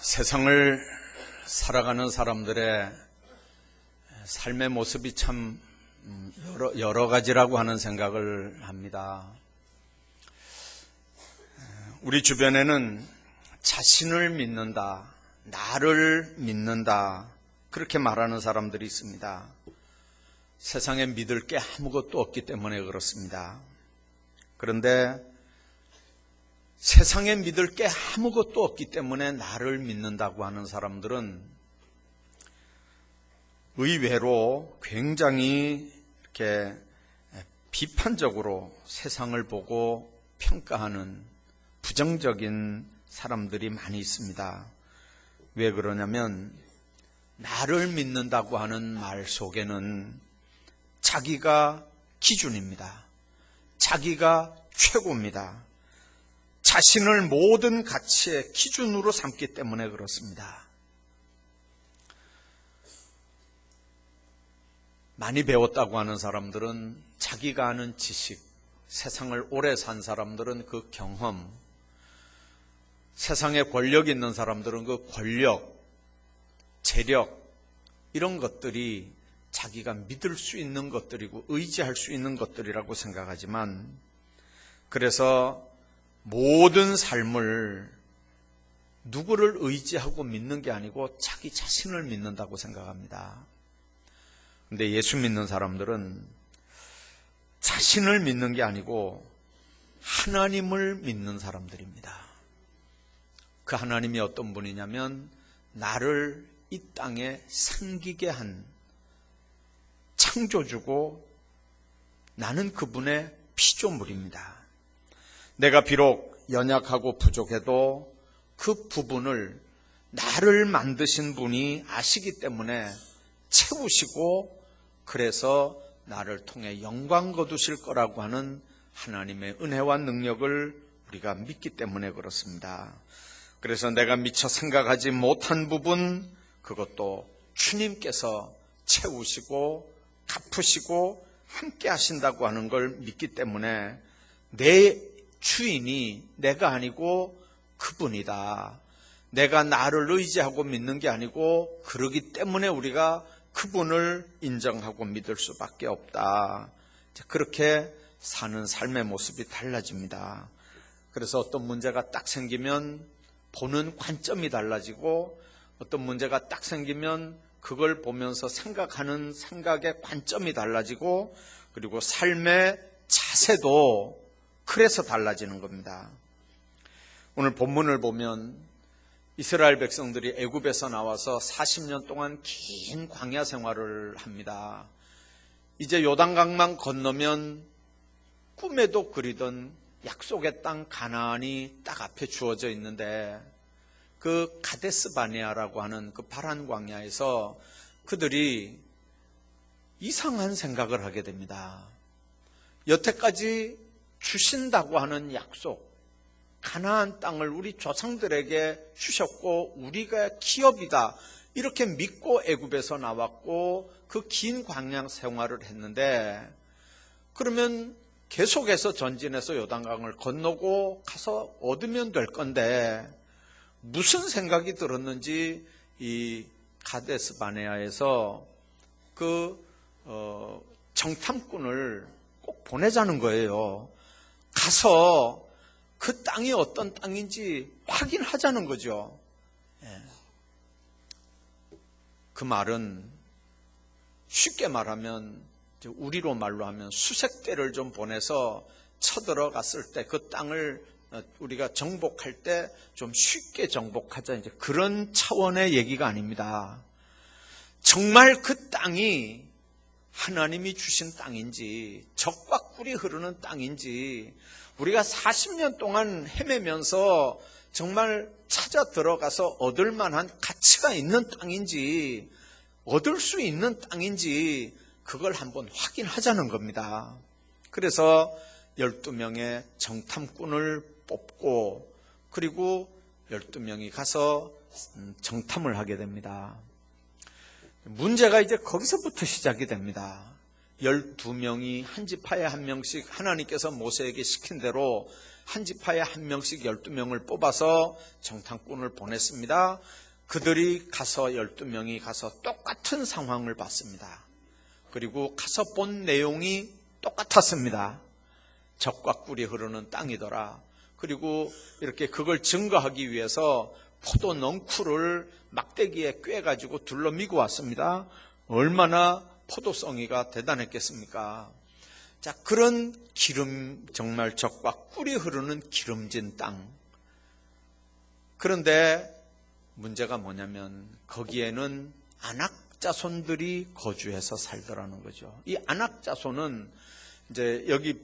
세상을 살아가는 사람들의 삶의 모습이 참 여러 가지라고 하는 생각을 합니다. 우리 주변에는 자신을 믿는다, 나를 믿는다, 그렇게 말하는 사람들이 있습니다. 세상에 믿을 게 아무것도 없기 때문에 그렇습니다. 그런데 세상에 믿을 게 아무것도 없기 때문에 나를 믿는다고 하는 사람들은 의외로 굉장히 이렇게 비판적으로 세상을 보고 평가하는 부정적인 사람들이 많이 있습니다. 왜 그러냐면 나를 믿는다고 하는 말 속에는 자기가 기준입니다. 자기가 최고입니다. 자신을 모든 가치의 기준으로 삼기 때문에 그렇습니다. 많이 배웠다고 하는 사람들은 자기가 아는 지식, 세상을 오래 산 사람들은 그 경험, 세상에 권력 있는 사람들은 그 권력, 재력, 이런 것들이 자기가 믿을 수 있는 것들이고 의지할 수 있는 것들이라고 생각하지만, 그래서 모든 삶을 누구를 의지하고 믿는 게 아니고 자기 자신을 믿는다고 생각합니다. 그런데 예수 믿는 사람들은 자신을 믿는 게 아니고 하나님을 믿는 사람들입니다. 그 하나님이 어떤 분이냐면 나를 이 땅에 생기게 한 창조주고 나는 그분의 피조물입니다. 내가 비록 연약하고 부족해도 그 부분을 나를 만드신 분이 아시기 때문에 채우시고 그래서 나를 통해 영광 거두실 거라고 하는 하나님의 은혜와 능력을 우리가 믿기 때문에 그렇습니다. 그래서 내가 미처 생각하지 못한 부분, 그것도 주님께서 채우시고 갚으시고 함께 하신다고 하는 걸 믿기 때문에 내 주인이 내가 아니고 그분이다. 내가 나를 의지하고 믿는 게 아니고 그러기 때문에 우리가 그분을 인정하고 믿을 수밖에 없다. 그렇게 사는 삶의 모습이 달라집니다. 그래서 어떤 문제가 딱 생기면 보는 관점이 달라지고 어떤 문제가 딱 생기면 그걸 보면서 생각하는 생각의 관점이 달라지고 그리고 삶의 자세도 그래서 달라지는 겁니다. 오늘 본문을 보면 이스라엘 백성들이 애굽에서 나와서 40년 동안 긴 광야 생활을 합니다. 이제 요단강만 건너면 꿈에도 그리던 약속의 땅 가나안이 딱 앞에 주어져 있는데 그 가데스 바네아라고 하는 그 파란 광야에서 그들이 이상한 생각을 하게 됩니다. 여태까지 주신다고 하는 약속, 가나안 땅을 우리 조상들에게 주셨고 우리가 기업이다 이렇게 믿고 애굽에서 나왔고 그 긴 광야 생활을 했는데 그러면 계속해서 전진해서 요단강을 건너고 가서 얻으면 될 건데 무슨 생각이 들었는지 이 가데스 바네아에서 그 정탐꾼을 꼭 보내자는 거예요. 가서 그 땅이 어떤 땅인지 확인하자는 거죠. 그 말은 쉽게 말하면 우리로 말로 하면 수색대를 좀 보내서 쳐들어갔을 때 그 땅을 우리가 정복할 때 좀 쉽게 정복하자 이제 그런 차원의 얘기가 아닙니다. 정말 그 땅이 하나님이 주신 땅인지 적과 꿀이 흐르는 땅인지 우리가 40년 동안 헤매면서 정말 찾아 들어가서 얻을 만한 가치가 있는 땅인지 얻을 수 있는 땅인지 그걸 한번 확인하자는 겁니다. 그래서 12명의 정탐꾼을 뽑고 그리고 12명이 가서 정탐을 하게 됩니다. 문제가 이제 거기서부터 시작이 됩니다. 12명이 한 지파에 한 명씩 하나님께서 모세에게 시킨 대로 한 지파에 한 명씩 12명을 뽑아서 정탐꾼을 보냈습니다. 그들이 가서 12명이 가서 똑같은 상황을 봤습니다. 그리고 가서 본 내용이 똑같았습니다. 젖과 꿀이 흐르는 땅이더라. 그리고 이렇게 그걸 증거하기 위해서 포도 넝쿨을 막대기에 꿰가지고 둘러미고 왔습니다. 얼마나 포도송이가 대단했겠습니까? 자, 그런 기름, 정말 젖과 꿀이 흐르는 기름진 땅. 그런데 문제가 뭐냐면 거기에는 아낙 자손들이 거주해서 살더라는 거죠. 이 아낙 자손은 이제 여기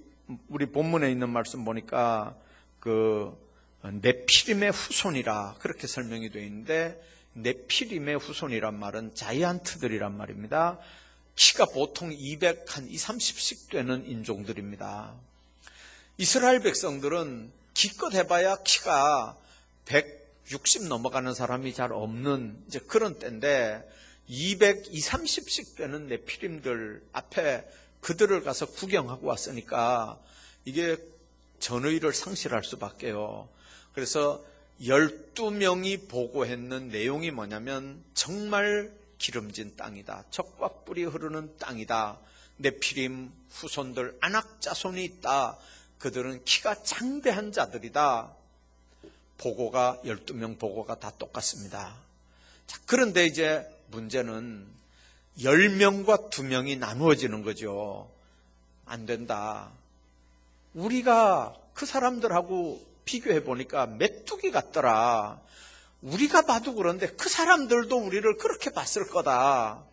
우리 본문에 있는 말씀 보니까 그 네피림의 후손이라 그렇게 설명이 되어 있는데, 네피림의 후손이란 말은 자이언트들이란 말입니다. 키가 보통 230씩 되는 인종들입니다. 이스라엘 백성들은 기껏 해봐야 키가 160 넘어가는 사람이 잘 없는 이제 그런 때인데, 230씩 되는 네피림들 앞에 그들을 가서 구경하고 왔으니까 이게 전의를 상실할 수밖에요. 그래서 12명이 보고했는 내용이 뭐냐면 정말 기름진 땅이다. 젖과 꿀이 흐르는 땅이다. 네피림 후손들 아낙 자손이 있다. 그들은 키가 장대한 자들이다. 보고가 12명 보고가 다 똑같습니다. 자, 그런데 이제 문제는 10명과 2명이 나누어지는 거죠. 안 된다. 우리가 그 사람들하고 비교해 보니까 메뚜기 같더라. 우리가 봐도 그런데 그 사람들도 우리를 그렇게 봤을 거다.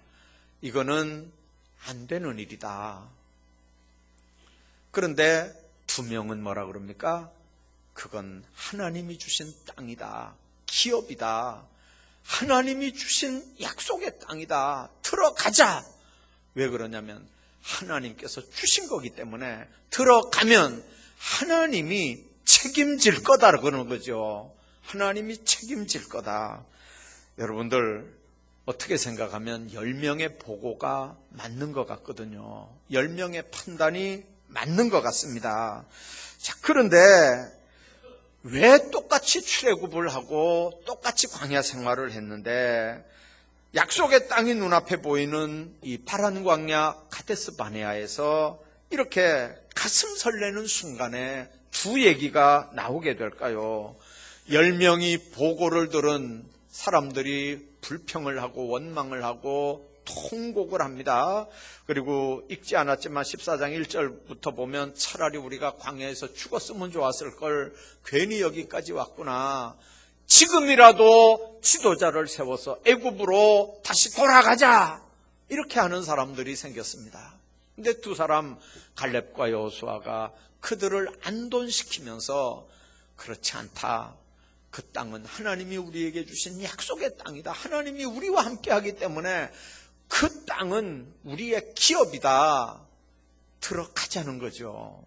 이거는 안 되는 일이다. 그런데 2명은 뭐라 그럽니까? 그건 하나님이 주신 땅이다. 기업이다. 하나님이 주신 약속의 땅이다. 들어가자. 왜 그러냐면 하나님께서 주신 거기 때문에 들어가면 하나님이 책임질 거다 그러는 거죠. 하나님이 책임질 거다. 여러분들 어떻게 생각하면 10명의 보고가 맞는 것 같거든요. 10명의 판단이 맞는 것 같습니다. 자, 그런데 왜 똑같이 출애굽을 하고 똑같이 광야 생활을 했는데 약속의 땅이 눈앞에 보이는 이 파란 광야 카데스 바네아에서 이렇게 가슴 설레는 순간에 두 얘기가 나오게 될까요? 10명이 보고를 들은 사람들이 불평을 하고 원망을 하고 통곡을 합니다. 그리고 읽지 않았지만 14장 1절부터 보면 차라리 우리가 광야에서 죽었으면 좋았을 걸, 괜히 여기까지 왔구나. 지금이라도 지도자를 세워서 애굽으로 다시 돌아가자. 이렇게 하는 사람들이 생겼습니다. 근데 두 사람 갈렙과 여호수아가 그들을 안돈시키면서 그렇지 않다. 그 땅은 하나님이 우리에게 주신 약속의 땅이다. 하나님이 우리와 함께하기 때문에 그 땅은 우리의 기업이다. 들어가자는 거죠.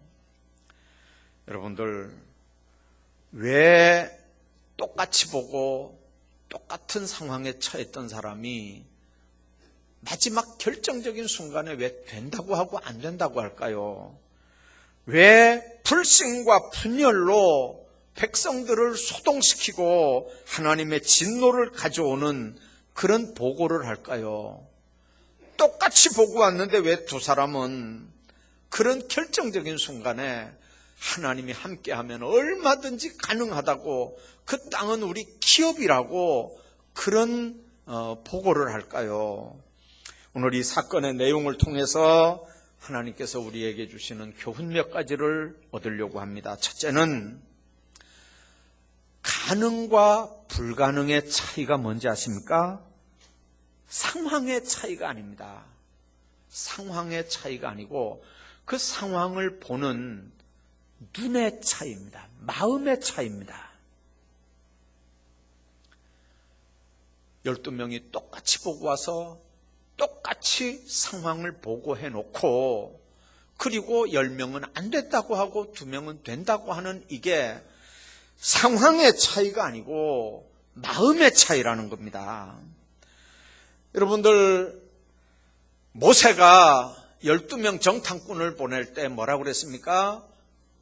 여러분들, 왜 똑같이 보고 똑같은 상황에 처했던 사람이 마지막 결정적인 순간에 왜 된다고 하고 안 된다고 할까요? 왜 불신과 분열로 백성들을 소동시키고 하나님의 진노를 가져오는 그런 보고를 할까요? 똑같이 보고 왔는데 왜 두 사람은 그런 결정적인 순간에 하나님이 함께하면 얼마든지 가능하다고, 그 땅은 우리 기업이라고 그런 보고를 할까요? 오늘 이 사건의 내용을 통해서 하나님께서 우리에게 주시는 교훈 몇 가지를 얻으려고 합니다. 첫째는 가능과 불가능의 차이가 뭔지 아십니까? 상황의 차이가 아닙니다. 상황의 차이가 아니고 그 상황을 보는 눈의 차이입니다. 마음의 차이입니다. 12명이 똑같이 보고 와서 똑같이 상황을 보고해 놓고, 그리고 10명은 안 됐다고 하고 2명은 된다고 하는, 이게 상황의 차이가 아니고 마음의 차이라는 겁니다. 여러분들, 모세가 12명 정탐꾼을 보낼 때 뭐라고 그랬습니까?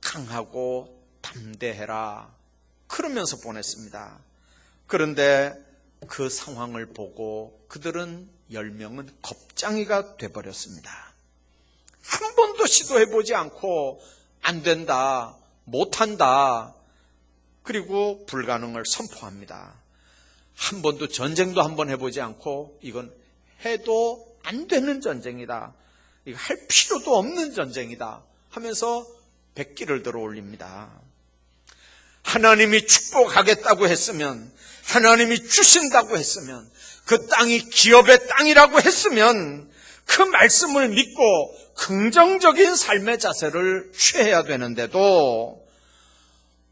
강하고 담대해라. 그러면서 보냈습니다. 그런데 그 상황을 보고 그들은 10명은 겁쟁이가 돼버렸습니다. 한 번도 시도해보지 않고 안 된다, 못한다, 그리고 불가능을 선포합니다. 한 번도 전쟁도 한 번 해보지 않고 이건 해도 안 되는 전쟁이다, 이거 할 필요도 없는 전쟁이다 하면서 백기를 들어 올립니다. 하나님이 축복하겠다고 했으면, 하나님이 주신다고 했으면, 그 땅이 기업의 땅이라고 했으면 그 말씀을 믿고 긍정적인 삶의 자세를 취해야 되는데도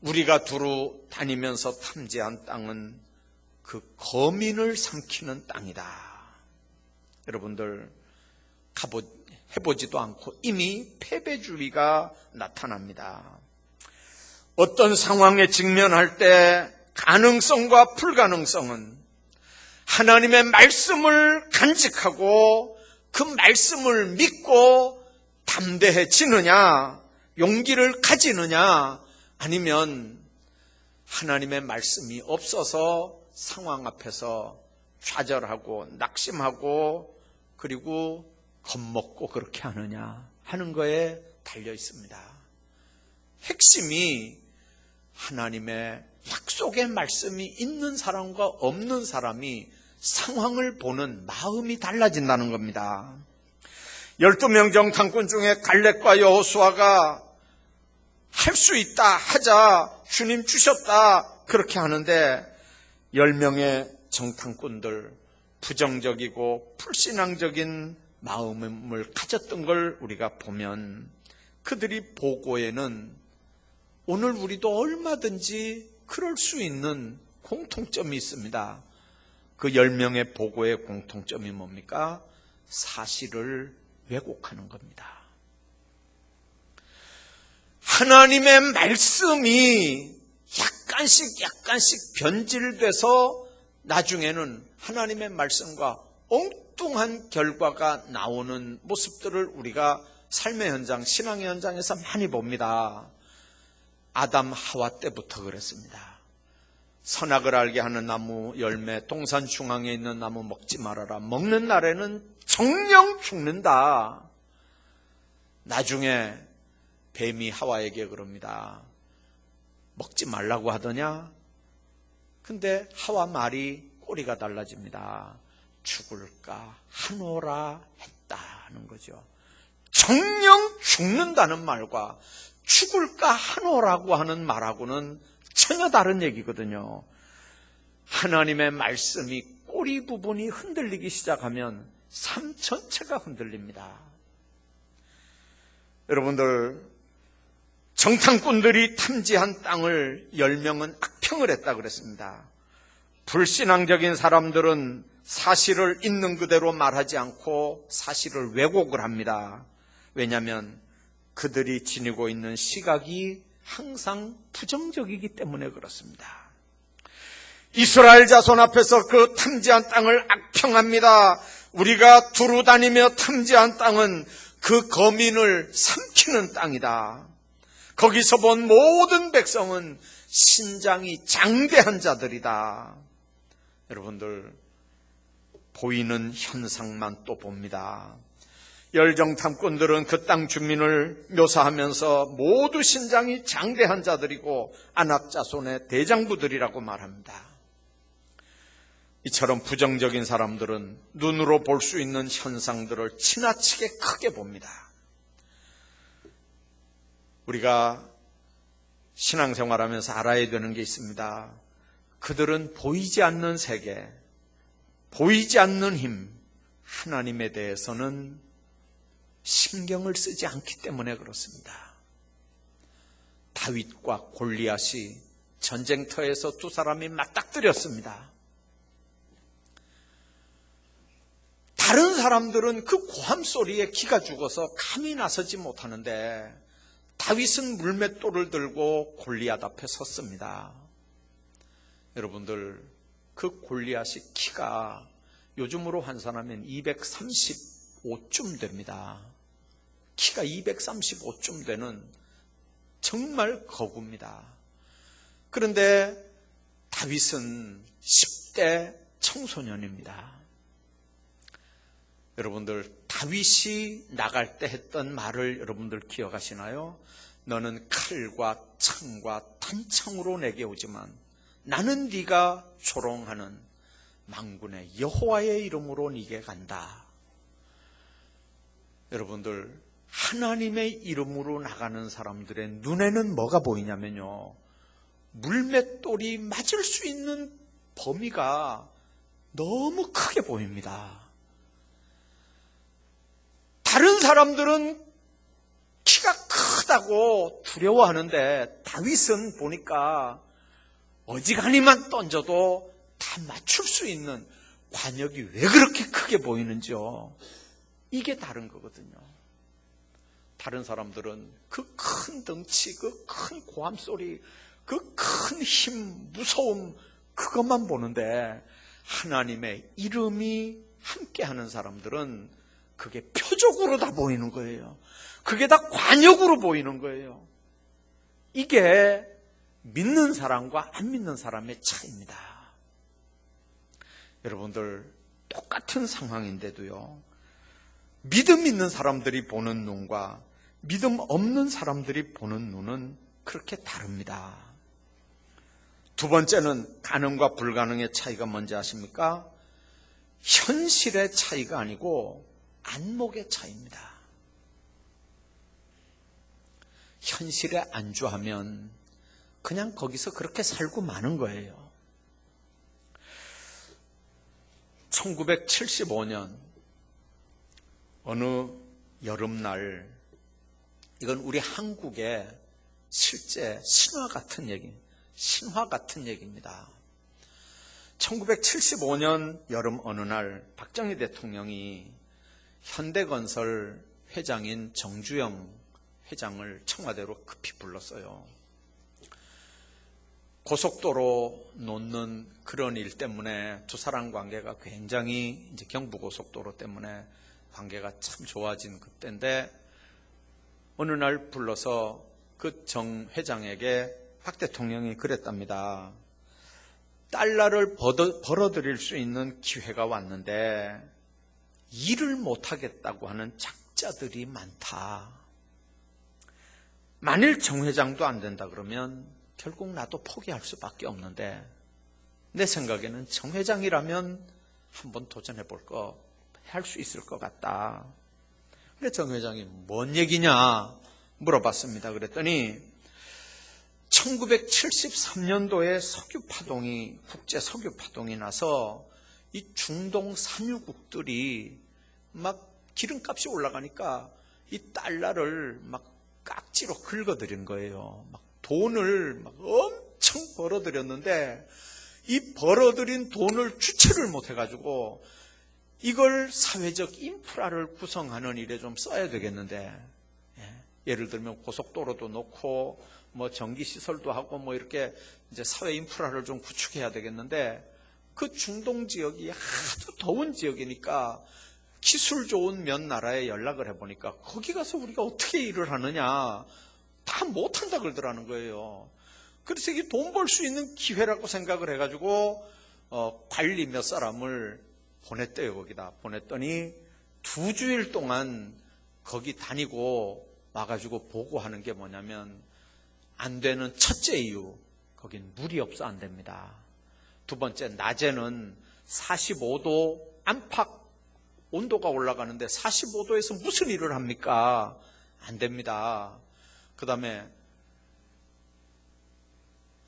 우리가 두루 다니면서 탐지한 땅은 그 거민을 삼키는 땅이다. 여러분들 해보지도 않고 이미 패배주의가 나타납니다. 어떤 상황에 직면할 때 가능성과 불가능성은 하나님의 말씀을 간직하고 그 말씀을 믿고 담대해지느냐, 용기를 가지느냐, 아니면 하나님의 말씀이 없어서 상황 앞에서 좌절하고 낙심하고 그리고 겁먹고 그렇게 하느냐 하는 거에 달려 있습니다. 핵심이 하나님의 약속의 말씀이 있는 사람과 없는 사람이 상황을 보는 마음이 달라진다는 겁니다. 12명 정탐꾼 중에 갈렙과 여호수아가 할 수 있다 하자 주님 주셨다 그렇게 하는데 10명의 정탐꾼들, 부정적이고 불신앙적인 마음을 가졌던 걸 우리가 보면 그들이 보고에는 오늘 우리도 얼마든지 그럴 수 있는 공통점이 있습니다. 그 10명의 보고의 공통점이 뭡니까? 사실을 왜곡하는 겁니다. 하나님의 말씀이 약간씩 변질돼서 나중에는 하나님의 말씀과 엉뚱한 결과가 나오는 모습들을 우리가 삶의 현장, 신앙의 현장에서 많이 봅니다. 아담 하와 때부터 그랬습니다. 선악을 알게 하는 나무 열매, 동산 중앙에 있는 나무 먹지 말아라. 먹는 날에는 정령 죽는다. 나중에 뱀이 하와에게 그럽니다. 먹지 말라고 하더냐? 근데 하와 말이 꼬리가 달라집니다. 죽을까 하노라 했다는 거죠. 정령 죽는다는 말과 죽을까 하노라고 하는 말하고는 전혀 다른 얘기거든요. 하나님의 말씀이 꼬리 부분이 흔들리기 시작하면 삶 전체가 흔들립니다. 여러분들, 정탐꾼들이 탐지한 땅을 10명은 악평을 했다 그랬습니다. 불신앙적인 사람들은 사실을 있는 그대로 말하지 않고 사실을 왜곡을 합니다. 왜냐하면 그들이 지니고 있는 시각이 항상 부정적이기 때문에 그렇습니다. 이스라엘 자손 앞에서 그 탐지한 땅을 악평합니다. 우리가 두루 다니며 탐지한 땅은 그 거민을 삼키는 땅이다. 거기서 본 모든 백성은 신장이 장대한 자들이다. 여러분들, 보이는 현상만 또 봅니다. 열정탐꾼들은 그 땅 주민을 묘사하면서 모두 신장이 장대한 자들이고 안악자손의 대장부들이라고 말합니다. 이처럼 부정적인 사람들은 눈으로 볼 수 있는 현상들을 지나치게 크게 봅니다. 우리가 신앙생활하면서 알아야 되는 게 있습니다. 그들은 보이지 않는 세계, 보이지 않는 힘, 하나님에 대해서는 신경을 쓰지 않기 때문에 그렇습니다. 다윗과 골리앗이 전쟁터에서 두 사람이 맞닥뜨렸습니다. 다른 사람들은 그 고함 소리에 기가 죽어서 감이 나서지 못하는데 다윗은 물맷돌을 들고 골리앗 앞에 섰습니다. 여러분들, 그 골리앗이 키가 요즘으로 환산하면 235쯤 됩니다. 키가 235쯤 되는 정말 거구입니다. 그런데 다윗은 10대 청소년입니다. 여러분들, 다윗이 나갈 때 했던 말을 여러분들 기억하시나요? 너는 칼과 창과 단창으로 내게 오지만 나는 네가 조롱하는 만군의 여호와의 이름으로 네게 간다. 여러분들, 하나님의 이름으로 나가는 사람들의 눈에는 뭐가 보이냐면요, 물맷돌이 맞을 수 있는 범위가 너무 크게 보입니다. 다른 사람들은 키가 크다고 두려워하는데 다윗은 보니까 어지간히만 던져도 다 맞출 수 있는 관역이 왜 그렇게 크게 보이는지요. 이게 다른 거거든요. 다른 사람들은 그 큰 덩치, 그 큰 고함 소리, 그 큰 힘, 무서움, 그것만 보는데 하나님의 이름이 함께하는 사람들은 그게 표적으로 다 보이는 거예요. 그게 다 관역으로 보이는 거예요. 이게 믿는 사람과 안 믿는 사람의 차이입니다. 여러분들, 똑같은 상황인데도요, 믿음 있는 사람들이 보는 눈과 믿음 없는 사람들이 보는 눈은 그렇게 다릅니다. 두 번째는 가능과 불가능의 차이가 뭔지 아십니까? 현실의 차이가 아니고 안목의 차이입니다. 현실에 안주하면 그냥 거기서 그렇게 살고 마는 거예요. 1975년 어느 여름날, 이건 우리 한국의 실제 신화 같은 얘기입니다. 1975년 여름 어느 날 박정희 대통령이 현대건설 회장인 정주영 회장을 청와대로 급히 불렀어요. 고속도로 놓는 그런 일 때문에 두 사람 관계가 굉장히, 이제 경부고속도로 때문에 관계가 참 좋아진 그때인데, 어느 날 불러서 그 정 회장에게 박 대통령이 그랬답니다. 달러를 벌어들일 수 있는 기회가 왔는데 일을 못하겠다고 하는 작자들이 많다. 만일 정 회장도 안 된다 그러면 결국 나도 포기할 수밖에 없는데, 내 생각에는 정 회장이라면 한번 도전해볼 거 할 수 있을 것 같다. 그래 정 회장이 뭔 얘기냐 물어봤습니다. 그랬더니 1973년도에 석유파동이, 국제 석유파동이 나서 이 중동 산유국들이 막 기름값이 올라가니까 이 달러를 막 깍지로 긁어들인 거예요. 막 돈을 막 엄청 벌어들였는데, 이 벌어들인 돈을 주체를 못해가지고 이걸 사회적 인프라를 구성하는 일에 좀 써야 되겠는데, 예를 들면 고속도로도 놓고 뭐 전기시설도 하고 뭐 이렇게 이제 사회 인프라를 좀 구축해야 되겠는데, 그 중동 지역이 하도 더운 지역이니까 기술 좋은 몇 나라에 연락을 해보니까 거기 가서 우리가 어떻게 일을 하느냐, 다 못한다 그러더라는 거예요. 그래서 이게 돈 벌 수 있는 기회라고 생각을 해가지고 관리 몇 사람을 보냈대요. 거기다 보냈더니 2주일 동안 거기 다니고 와가지고 보고하는 게 뭐냐면, 안 되는 첫째 이유, 거긴 물이 없어 안 됩니다. 두 번째, 낮에는 45도 안팎 온도가 올라가는데 45도에서 무슨 일을 합니까? 안 됩니다. 그 다음에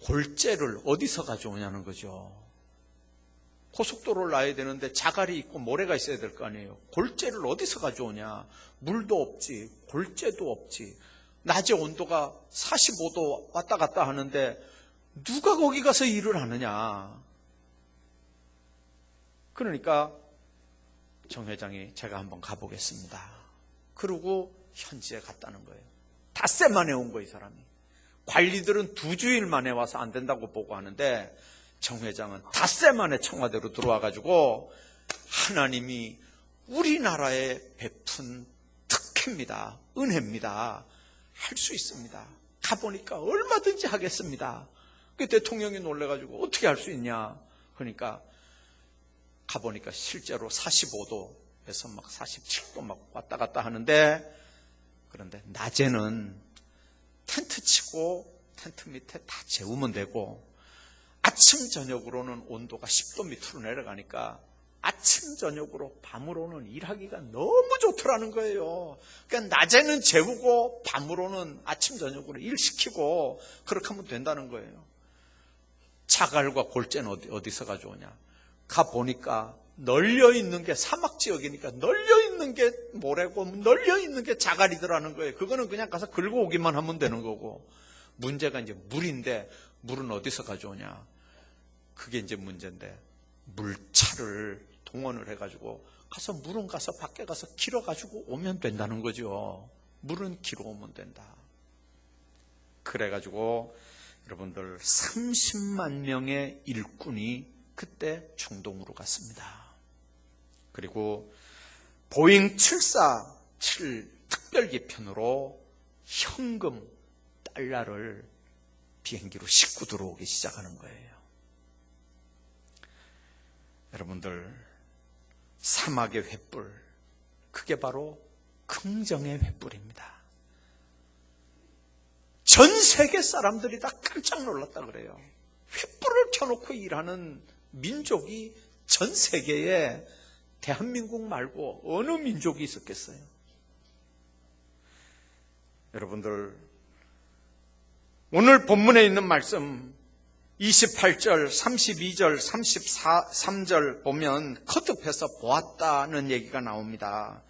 골재를 어디서 가져오냐는 거죠. 고속도로를 놔야 되는데 자갈이 있고 모래가 있어야 될 거 아니에요. 골재를 어디서 가져오냐. 물도 없지, 골재도 없지. 낮에 온도가 45도 왔다 갔다 하는데 누가 거기 가서 일을 하느냐. 그러니까 정 회장이 제가 한번 가보겠습니다. 그러고 현지에 갔다는 거예요. 닷새 만에 온 거예요, 이 사람이. 관리들은 2주일 만에 와서 안 된다고 보고하는데 정 회장은 닷새 만에 청와대로 들어와가지고 하나님이 우리나라에 베푼 특혜입니다. 은혜입니다. 할 수 있습니다. 가보니까 얼마든지 하겠습니다. 그 대통령이 놀래가지고 어떻게 할 수 있냐. 그러니까 가보니까 실제로 45도에서 막 47도 막 왔다 갔다 하는데, 그런데 낮에는 텐트 치고 텐트 밑에 다 재우면 되고, 아침 저녁으로는 온도가 10도 밑으로 내려가니까 아침 저녁으로 밤으로는 일하기가 너무 좋더라는 거예요. 그러니까 낮에는 재우고 밤으로는 아침 저녁으로 일시키고 그렇게 하면 된다는 거예요. 자갈과 골재는 어디서 가져오냐. 가보니까 널려있는 게 사막 지역이니까 널려있는 게 모래고 널려있는 게 자갈이더라는 거예요. 그거는 그냥 가서 긁어 오기만 하면 되는 거고, 문제가 이제 물인데 물은 어디서 가져오냐. 그게 이제 문제인데, 물차를 동원을 해가지고 가서 물은 가서 밖에 가서 길어가지고 오면 된다는 거죠. 물은 길어 오면 된다. 그래가지고 여러분들 30만 명의 일꾼이 그때 중동으로 갔습니다. 그리고 보잉 747 특별기편으로 현금 달러를 비행기로 싣고 들어오기 시작하는 거예요. 여러분들, 사막의 횃불, 그게 바로 긍정의 횃불입니다. 전 세계 사람들이 다 깜짝 놀랐다 그래요. 횃불을 켜놓고 일하는 민족이 전 세계에 대한민국 말고 어느 민족이 있었겠어요? 여러분들, 오늘 본문에 있는 말씀 28절, 32절, 33절 보면 거듭해서 보았다는 얘기가 나옵니다.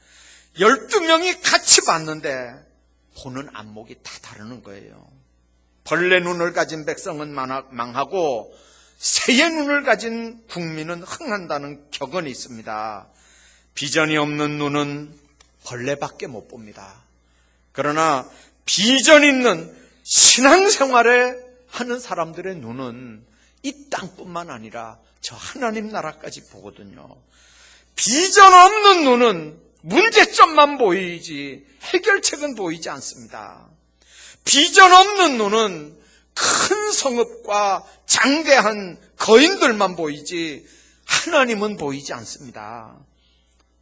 12명이 같이 봤는데 보는 안목이 다 다르는 거예요. 벌레 눈을 가진 백성은 망하고 새의 눈을 가진 국민은 흥한다는 격언이 있습니다. 비전이 없는 눈은 벌레밖에 못 봅니다. 그러나 비전 있는 신앙생활에 하는 사람들의 눈은 이 땅뿐만 아니라 저 하나님 나라까지 보거든요. 비전 없는 눈은 문제점만 보이지 해결책은 보이지 않습니다. 비전 없는 눈은 큰 성읍과 장대한 거인들만 보이지 하나님은 보이지 않습니다.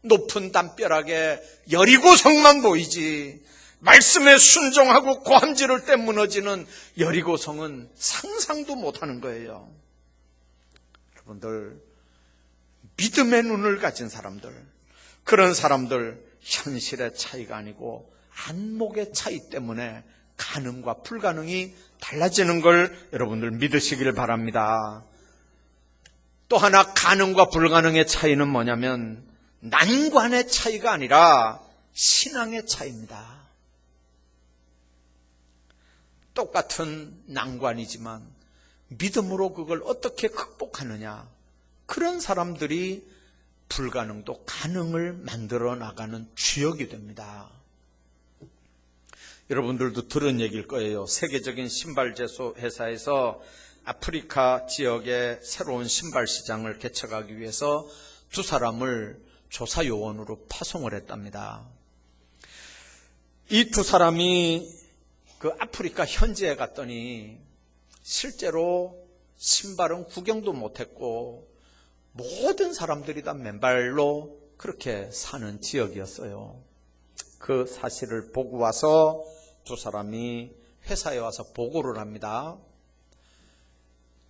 높은 담벼락에 여리고성만 보이지 말씀에 순종하고 고함 지를 때 무너지는 여리고성은 상상도 못하는 거예요. 여러분들, 믿음의 눈을 가진 사람들, 그런 사람들, 현실의 차이가 아니고 안목의 차이 때문에 가능과 불가능이 달라지는 걸 여러분들 믿으시길 바랍니다. 또 하나 가능과 불가능의 차이는 뭐냐면 난관의 차이가 아니라 신앙의 차이입니다. 똑같은 난관이지만 믿음으로 그걸 어떻게 극복하느냐, 그런 사람들이 불가능도 가능을 만들어 나가는 주역이 됩니다. 여러분들도 들은 얘기일 거예요. 세계적인 신발 제조 회사에서 아프리카 지역에 새로운 신발 시장을 개척하기 위해서 두 사람을 조사 요원으로 파송을 했답니다. 이 두 사람이 그 아프리카 현지에 갔더니 실제로 신발은 구경도 못했고 모든 사람들이 다 맨발로 그렇게 사는 지역이었어요. 그 사실을 보고 와서 두 사람이 회사에 와서 보고를 합니다.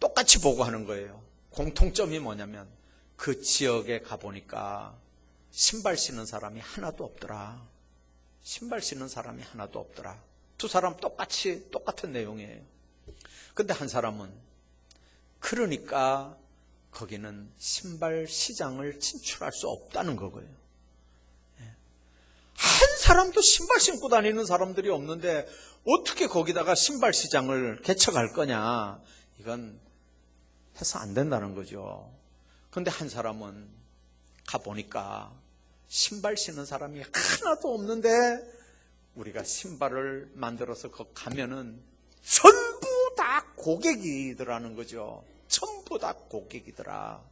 똑같이 보고하는 거예요. 공통점이 뭐냐면 그 지역에 가보니까 신발 신는 사람이 하나도 없더라. 신발 신는 사람이 하나도 없더라. 두 사람 똑같은 내용이에요. 근데 한 사람은 그러니까 거기는 신발 시장을 진출할 수 없다는 거고요. 한 사람도 신발 신고 다니는 사람들이 없는데 어떻게 거기다가 신발 시장을 개척할 거냐. 이건 해서 안 된다는 거죠. 그런데 한 사람은 가보니까 신발 신는 사람이 하나도 없는데 우리가 신발을 만들어서 거기 가면은 전부 다 고객이더라는 거죠. 전부 다 고객이더라.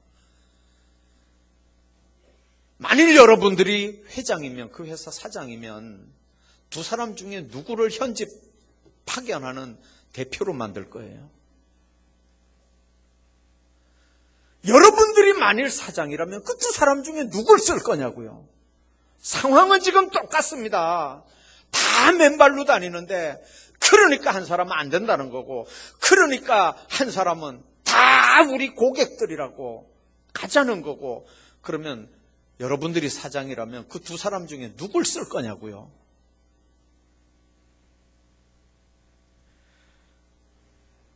만일 여러분들이 회장이면, 그 회사 사장이면 두 사람 중에 누구를 현지 파견하는 대표로 만들 거예요. 여러분들이 만일 사장이라면 그 두 사람 중에 누굴 쓸 거냐고요. 상황은 지금 똑같습니다. 다 맨발로 다니는데 그러니까 한 사람은 안 된다는 거고, 그러니까 한 사람은 다 우리 고객들이라고 가자는 거고, 그러면 여러분들이 사장이라면 그 두 사람 중에 누굴 쓸 거냐고요.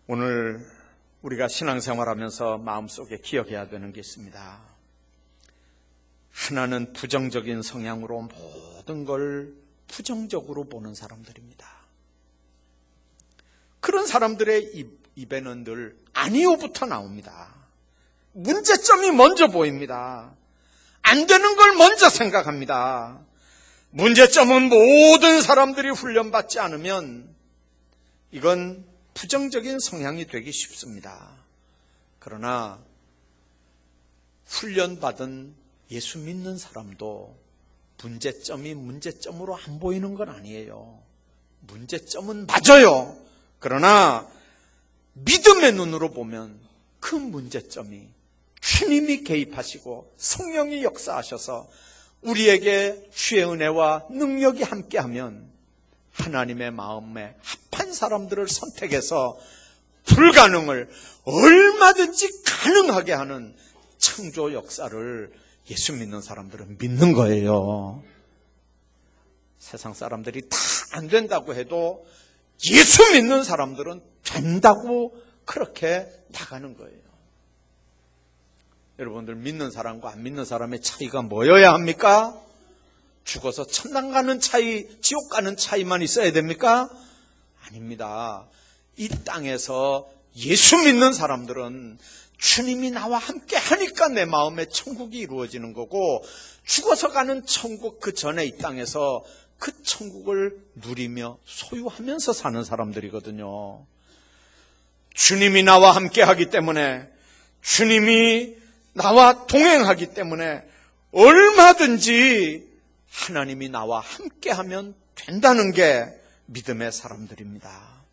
오늘 우리가 신앙생활하면서 마음속에 기억해야 되는 게 있습니다. 하나는 부정적인 성향으로 모든 걸 부정적으로 보는 사람들입니다. 그런 사람들의 입에는 늘 아니요부터 나옵니다. 문제점이 먼저 보입니다. 안 되는 걸 먼저 생각합니다. 문제점은 모든 사람들이 훈련받지 않으면 이건 부정적인 성향이 되기 쉽습니다. 그러나 훈련받은 예수 믿는 사람도 문제점이 문제점으로 안 보이는 건 아니에요. 문제점은 맞아요. 그러나 믿음의 눈으로 보면 그 문제점이 주님이 개입하시고 성령이 역사하셔서 우리에게 주의 은혜와 능력이 함께하면 하나님의 마음에 합한 사람들을 선택해서 불가능을 얼마든지 가능하게 하는 창조 역사를 예수 믿는 사람들은 믿는 거예요. 세상 사람들이 다 안 된다고 해도 예수 믿는 사람들은 된다고 그렇게 나가는 거예요. 여러분들, 믿는 사람과 안 믿는 사람의 차이가 뭐여야 합니까? 죽어서 천당 가는 차이, 지옥 가는 차이만 있어야 됩니까? 아닙니다. 이 땅에서 예수 믿는 사람들은 주님이 나와 함께 하니까 내 마음에 천국이 이루어지는 거고, 죽어서 가는 천국 그 전에 이 땅에서 그 천국을 누리며 소유하면서 사는 사람들이거든요. 주님이 나와 함께 하기 때문에, 주님이 나와 동행하기 때문에 얼마든지 하나님이 나와 함께하면 된다는 게 믿음의 사람들입니다.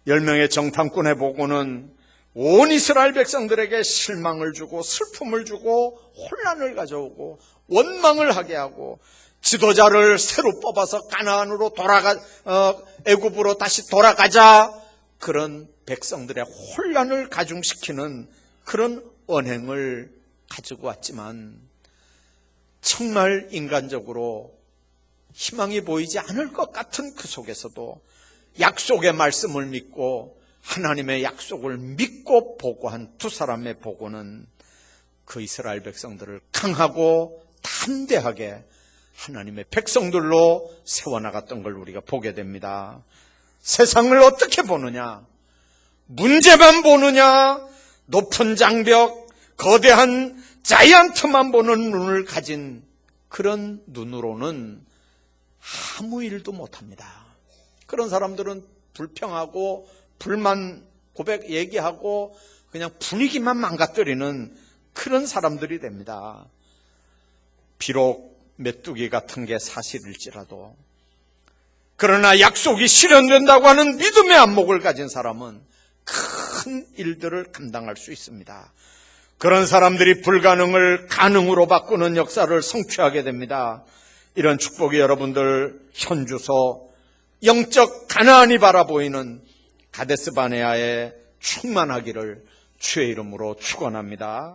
10명의 정탐꾼의 보고는 온 이스라엘 백성들에게 실망을 주고 슬픔을 주고 혼란을 가져오고 원망을 하게 하고, 지도자를 새로 뽑아서 가나안으로 애굽으로 다시 돌아가자, 그런 백성들의 혼란을 가중시키는 그런 언행을 가지고 왔지만, 정말 인간적으로 희망이 보이지 않을 것 같은 그 속에서도 약속의 말씀을 믿고 하나님의 약속을 믿고 보고한 두 사람의 보고는 그 이스라엘 백성들을 강하고 담대하게 하나님의 백성들로 세워나갔던 걸 우리가 보게 됩니다. 세상을 어떻게 보느냐? 문제만 보느냐? 높은 장벽, 거대한 자이언트만 보는 눈을 가진 그런 눈으로는 아무 일도 못합니다. 그런 사람들은 불평하고 불만 고백 얘기하고 그냥 분위기만 망가뜨리는 그런 사람들이 됩니다. 비록 메뚜기 같은 게 사실일지라도, 그러나 약속이 실현된다고 하는 믿음의 안목을 가진 사람은 큰 일들을 감당할 수 있습니다. 그런 사람들이 불가능을 가능으로 바꾸는 역사를 성취하게 됩니다. 이런 축복이 여러분들 현주소 영적 가나안이 바라보이는 가데스 바네아에 충만하기를 주의 이름으로 축원합니다.